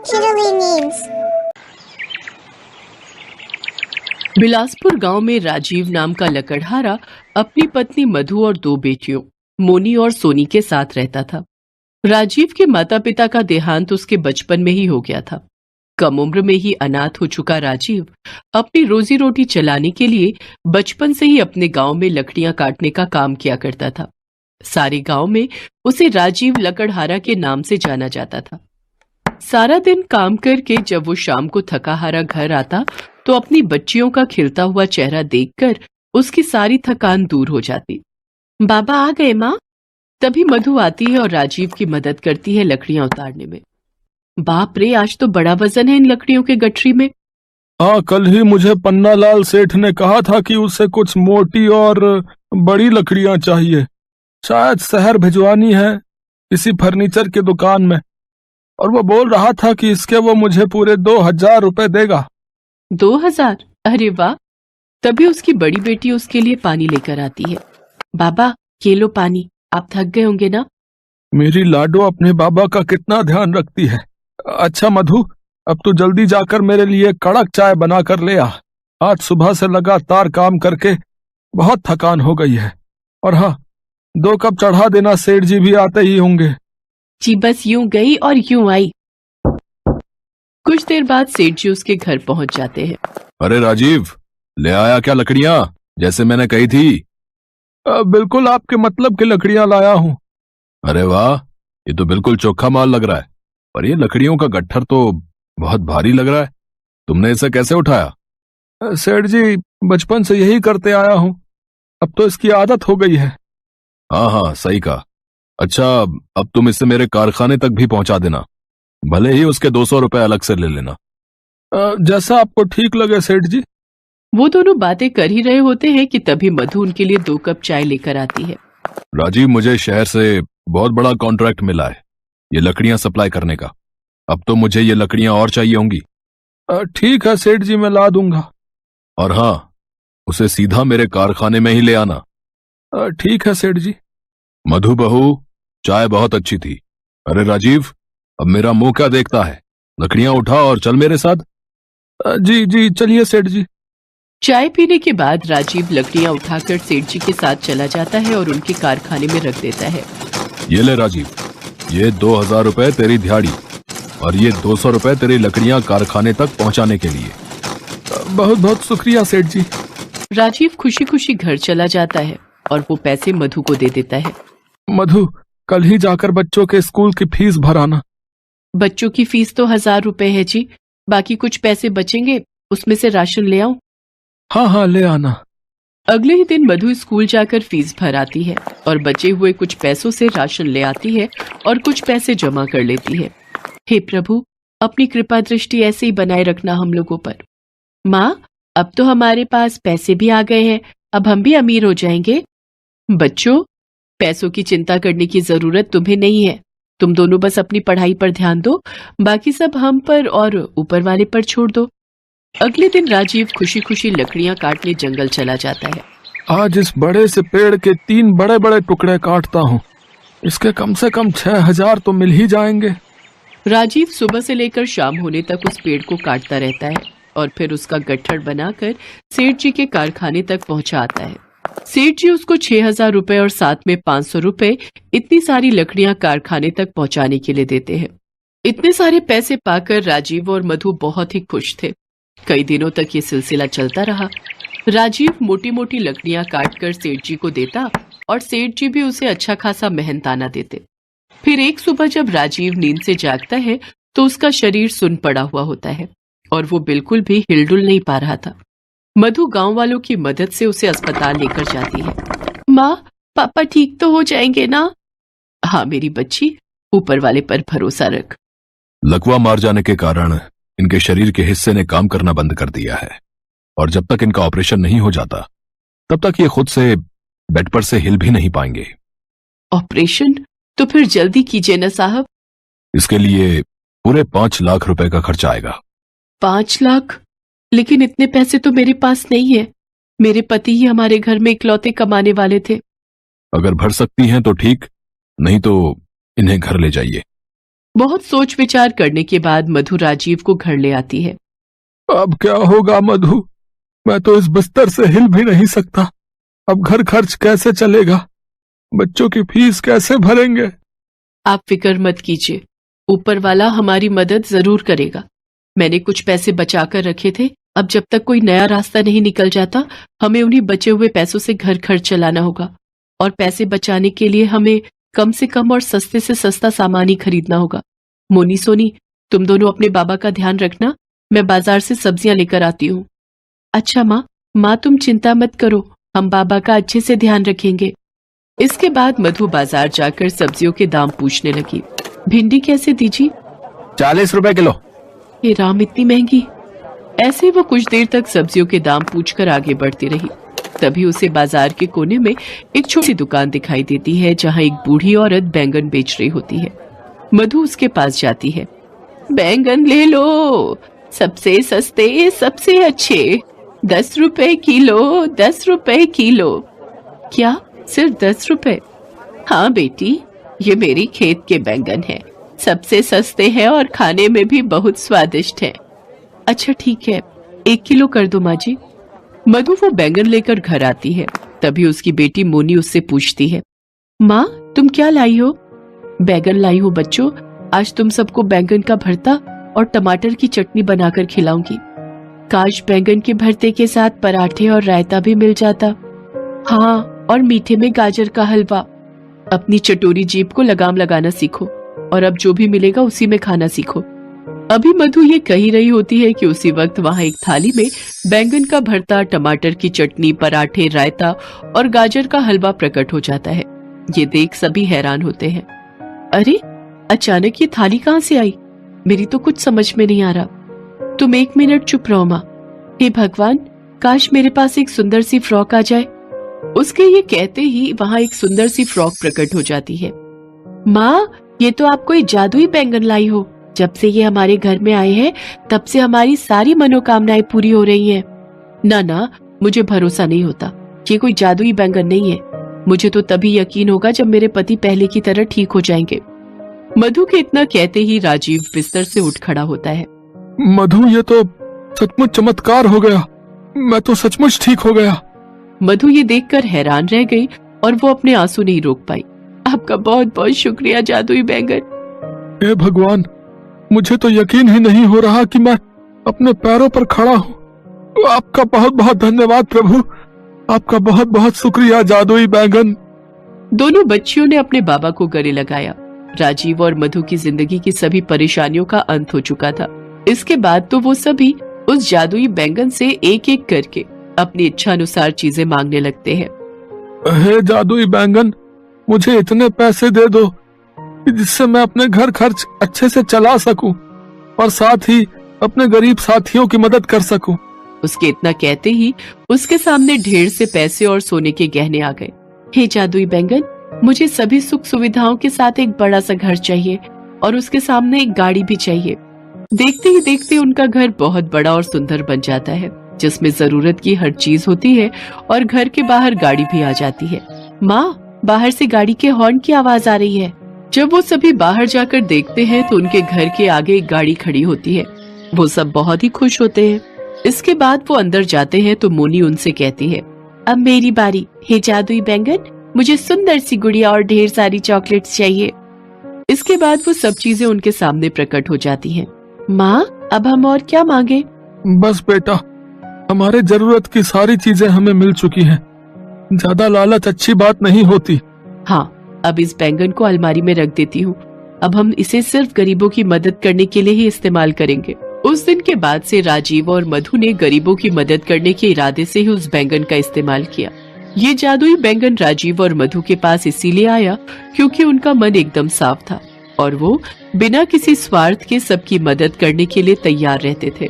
Italy means. Bilaspur गांव में राजीव नाम का लकड़हारा अपनी पत्नी मधु और दो बेटियों मोनी और सोनी के साथ रहता था। राजीव के माता पिता का देहांत उसके बचपन में ही हो गया था। कम उम्र में ही अनाथ हो चुका राजीव अपनी रोजी रोटी चलाने के लिए बचपन से ही अपने गांव में लकड़ियां काटने का काम किया करता था। सारे गांव में उसे राजीव लकड़हारा के नाम से जाना जाता था। सारा दिन काम करके जब वो शाम को थका हारा घर आता तो अपनी बच्चियों का खिलता हुआ चेहरा देखकर उसकी सारी थकान दूर हो जाती। बाबा आ गए माँ। तभी मधु आती है और राजीव की मदद करती है लकड़ियां उतारने में। बाप रे, आज तो बड़ा वजन है इन लकड़ियों के गठरी में। हाँ, कल ही मुझे पन्नालाल सेठ ने कहा था कि उसे कुछ मोटी और बड़ी लकड़ियां चाहिए। शायद शहर भिजवानी है किसी फर्नीचर की दुकान में, और वो बोल रहा था कि इसके वो मुझे पूरे 2000 रुपए देगा। 2000? अरे वाह। तभी उसकी बड़ी बेटी उसके लिए पानी लेकर आती है। बाबा ये लो पानी, आप थक गए होंगे ना। मेरी लाडो अपने बाबा का कितना ध्यान रखती है। अच्छा मधु, अब तू जल्दी जाकर मेरे लिए कड़क चाय बना कर ले आ। आज सुबह से लगातार काम करके बहुत थकान हो गई है। और हाँ, 2 कप चढ़ा देना, सेठ जी भी आते ही होंगे। जी बस यूं गई और यूं आई। कुछ देर बाद सेठ जी उसके घर पहुंच जाते हैं। अरे राजीव, ले आया क्या लकड़ियां जैसे मैंने कही थी? बिल्कुल आपके मतलब की लकड़ियां लाया हूँ। अरे वाह, ये तो बिल्कुल चोखा माल लग रहा है। पर ये लकड़ियों का गट्ठर तो बहुत भारी लग रहा है। तुमने इसे कैसे उठाया? सेठ जी, बचपन से यही करते आया हूँ, अब तो इसकी आदत हो गई है। हाँ हाँ, सही कहा। अच्छा, अब तुम इसे मेरे कारखाने तक भी पहुंचा देना, भले ही उसके 200 रुपए अलग से ले लेना। जैसा आपको ठीक लगे सेठ जी। वो दोनों बातें कर ही रहे होते हैं कि तभी मधु उनके लिए 2 कप चाय लेकर आती है। राजीव, मुझे शहर से बहुत बड़ा कॉन्ट्रैक्ट मिला है ये लकड़ियां सप्लाई करने का। अब तो मुझे ये लकड़ियां और चाहिए होंगी। ठीक है सेठ जी, मैं ला दूंगा। और हाँ, उसे सीधा मेरे कारखाने में ही ले आना। ठीक है सेठ जी। मधु बहू, चाय बहुत अच्छी थी। अरे राजीव, अब मेरा मुंह क्या देखता है? लकड़ियां उठा और चल मेरे साथ। जी जी, चलिए सेठ जी। चाय पीने के बाद राजीव लकड़ियां उठाकर सेठ जी के साथ चला जाता है और उनके कारखाने में रख देता है। ये ले राजीव, ये 2000 रुपए तेरी दिहाड़ी और ये 200 रुपए तेरी लकड़ियां कारखाने तक पहुंचाने के लिए। बहुत बहुत शुक्रिया सेठ जी। राजीव खुशी खुशी घर चला जाता है और वो पैसे मधु को दे देता है। मधु, कल ही जाकर बच्चों के स्कूल की फीस भराना। बच्चों की फीस तो 1000 रुपए है जी, बाकी कुछ पैसे बचेंगे, उसमें से राशन ले आऊं। हाँ हाँ, ले आना। अगले ही दिन मधु स्कूल जाकर फीस भर आती है और बचे हुए कुछ पैसों से राशन ले आती है और कुछ पैसे जमा कर लेती है। हे प्रभु, अपनी कृपा दृष्टि ऐसे ही बनाए रखना हम लोगों पर। माँ, अब तो हमारे पास पैसे भी आ गए हैं, अब हम भी अमीर हो जाएंगे। बच्चों, पैसों की चिंता करने की जरूरत तुम्हें नहीं है। तुम दोनों बस अपनी पढ़ाई पर ध्यान दो, बाकी सब हम पर और ऊपर वाले पर छोड़ दो। अगले दिन राजीव खुशी खुशी लकड़ियां काटने जंगल चला जाता है। आज इस बड़े से पेड़ के 3 बड़े बड़े टुकड़े काटता हूँ, इसके कम से कम 6000 तो मिल ही जाएंगे। राजीव सुबह से लेकर शाम होने तक उस पेड़ को काटता रहता है और फिर उसका गट्ठर बनाकर सेठ जी के कारखाने तक पहुंचा आता है। सेठ जी उसको 6000 रुपए और साथ में 500 रुपए इतनी सारी लकड़ियां कारखाने तक पहुंचाने के लिए देते हैं। इतने सारे पैसे पाकर राजीव और मधु बहुत ही खुश थे। कई दिनों तक ये सिलसिला चलता रहा। राजीव मोटी मोटी लकड़ियां काटकर सेठ जी को देता और सेठ जी भी उसे अच्छा खासा मेहनताना देते। फिर एक सुबह जब राजीव नींद से जागता है तो उसका शरीर सुन पड़ा हुआ होता है और वो बिल्कुल भी हिलडुल नहीं पा रहा था। मधु गांव वालों की मदद से उसे अस्पताल लेकर जाती है। माँ, पापा ठीक तो हो जाएंगे ना? हाँ मेरी बच्ची, ऊपर वाले पर भरोसा रख। लकवा मार जाने के कारण इनके शरीर के हिस्से ने काम करना बंद कर दिया है और जब तक इनका ऑपरेशन नहीं हो जाता तब तक ये खुद से बेड पर से हिल भी नहीं पाएंगे। ऑपरेशन? तो फिर जल्दी कीजिए ना साहब। इसके लिए पूरे 5 लाख रुपए का खर्चा आएगा। 5 लाख? लेकिन इतने पैसे तो मेरे पास नहीं है। मेरे पति ही हमारे घर में इकलौते कमाने वाले थे। अगर भर सकती हैं तो ठीक, नहीं तो इन्हें घर ले जाइए। बहुत सोच विचार करने के बाद मधु राजीव को घर ले आती है। अब क्या होगा मधु, मैं तो इस बिस्तर से हिल भी नहीं सकता। अब घर खर्च कैसे चलेगा, बच्चों की फीस कैसे भरेंगे? आप फिक्र मत कीजिए, ऊपर वाला हमारी मदद जरूर करेगा। मैंने कुछ पैसे बचा कर रखे थे, अब जब तक कोई नया रास्ता नहीं निकल जाता हमें उन्हीं बचे हुए पैसों से घर खर्च चलाना होगा। और पैसे बचाने के लिए हमें कम से कम और सस्ते से सस्ता सामान ही खरीदना होगा। मोनी सोनी, तुम दोनों अपने बाबा का ध्यान रखना, मैं बाजार से सब्जियां लेकर आती हूँ। अच्छा माँ तुम चिंता मत करो, हम बाबा का अच्छे से ध्यान रखेंगे। इसके बाद मधु बाजार जाकर सब्जियों के दाम पूछने लगी। भिंडी कैसे दीजिए? 40 रुपए किलो। ये राम, इतनी महंगी? ऐसे वो कुछ देर तक सब्जियों के दाम पूछकर आगे बढ़ती रही। तभी उसे बाजार के कोने में एक छोटी दुकान दिखाई देती है जहाँ एक बूढ़ी औरत बैंगन बेच रही होती है। मधु उसके पास जाती है। बैंगन ले लो, सबसे सस्ते सबसे अच्छे, 10 रुपए किलो, 10 रुपए किलो। क्या, सिर्फ 10 रुपए? हाँ बेटी, ये मेरी खेत के बैंगन है, सबसे सस्ते हैं और खाने में भी बहुत स्वादिष्ट है। अच्छा ठीक है, 1 किलो कर दो माँ जी। मधु वो बैंगन लेकर घर आती है। तभी उसकी बेटी मोनी उससे पूछती है, माँ तुम क्या लाई हो? बैंगन लाई हो बच्चों, आज तुम सबको बैंगन का भरता और टमाटर की चटनी बनाकर खिलाऊंगी। काश बैंगन के भरते के साथ पराठे और रायता भी मिल जाता। हाँ, और मीठे में गाजर का हलवा। अपनी चटोरी जीभ को लगाम लगाना सीखो और अब जो भी मिलेगा उसी में खाना सीखो। अभी मधु ये कही रही होती है कि उसी वक्त वहां एक थाली में बैंगन का भरता, टमाटर की चटनी, पराठे, रायता और गाजर का हलवा प्रकट हो जाता है। ये देख सभी हैरान होते हैं। अरे अचानक ये थाली कहाँ से आई? मेरी तो कुछ समझ में नहीं आ रहा। तुम 1 मिनट चुप रहो माँ। हे भगवान, काश मेरे पास एक सुंदर सी फ्रॉक आ जाए। उसके ये कहते ही वहां एक सुंदर सी फ्रॉक प्रकट हो जाती है। माँ, ये तो आप कोई जादुई बैंगन लाई हो। जब से ये हमारे घर में आए हैं तब से हमारी सारी मनोकामनाएं पूरी हो रही हैं। ना, मुझे भरोसा नहीं होता, ये कोई जादुई बैंगन नहीं है। मुझे तो तभी यकीन होगा जब मेरे पति पहले की तरह ठीक हो जाएंगे। मधु के इतना कहते ही राजीव बिस्तर से उठ खड़ा होता है। मधु, ये तो सचमुच चमत्कार हो गया, मैं तो सचमुच ठीक हो गया। मधु ये देखकर हैरान रह गई और वो अपने आंसू नहीं रोक पाई। आपका बहुत बहुत शुक्रिया जादुई बैंगन। हे भगवान, मुझे तो यकीन ही नहीं हो रहा कि मैं अपने पैरों पर खड़ा हूँ। आपका बहुत बहुत धन्यवाद प्रभु, आपका बहुत बहुत शुक्रिया जादुई बैंगन। दोनों बच्चियों ने अपने बाबा को गले लगाया। राजीव और मधु की जिंदगी की सभी परेशानियों का अंत हो चुका था। इसके बाद तो वो सभी उस जादुई बैंगन से एक एक करके अपनी इच्छा अनुसार चीजें मांगने लगते हैं। हे जादुई बैंगन, मुझे इतने पैसे दे दो जिससे मैं अपने घर खर्च अच्छे से चला सकूं और साथ ही अपने गरीब साथियों की मदद कर सकूं। उसके इतना कहते ही उसके सामने ढेर से पैसे और सोने के गहने आ गए। हे जादुई बैंगन, मुझे सभी सुख सुविधाओं के साथ एक बड़ा सा घर चाहिए और उसके सामने एक गाड़ी भी चाहिए। देखते ही देखते उनका घर बहुत बड़ा और सुंदर बन जाता है, जिसमें जरूरत की हर चीज होती है और घर के बाहर गाड़ी भी आ जाती है। माँ, बाहर से गाड़ी के हॉर्न की आवाज आ रही है। जब वो सभी बाहर जाकर देखते हैं तो उनके घर के आगे एक गाड़ी खड़ी होती है। वो सब बहुत ही खुश होते हैं। इसके बाद वो अंदर जाते हैं तो मोनी उनसे कहती है, अब मेरी बारी। हे जादुई बैंगन, मुझे सुंदर सी गुड़िया और ढेर सारी चॉकलेट्स चाहिए। इसके बाद वो सब चीजें उनके सामने प्रकट हो जाती हैं। माँ, अब हम और क्या मांगे? बस बेटा, हमारे जरूरत की सारी चीजें हमें मिल चुकी हैं। ज्यादा लालच अच्छी बात नहीं होती। हाँ, अब इस बैंगन को अलमारी में रख देती हूँ। अब हम इसे सिर्फ गरीबों की मदद करने के लिए ही इस्तेमाल करेंगे। उस दिन के बाद से राजीव और मधु ने गरीबों की मदद करने के इरादे से ही उस बैंगन का इस्तेमाल किया। ये जादुई बैंगन राजीव और मधु के पास इसीलिए आया क्योंकि उनका मन एकदम साफ था और वो बिना किसी स्वार्थ के सबकी मदद करने के लिए तैयार रहते थे।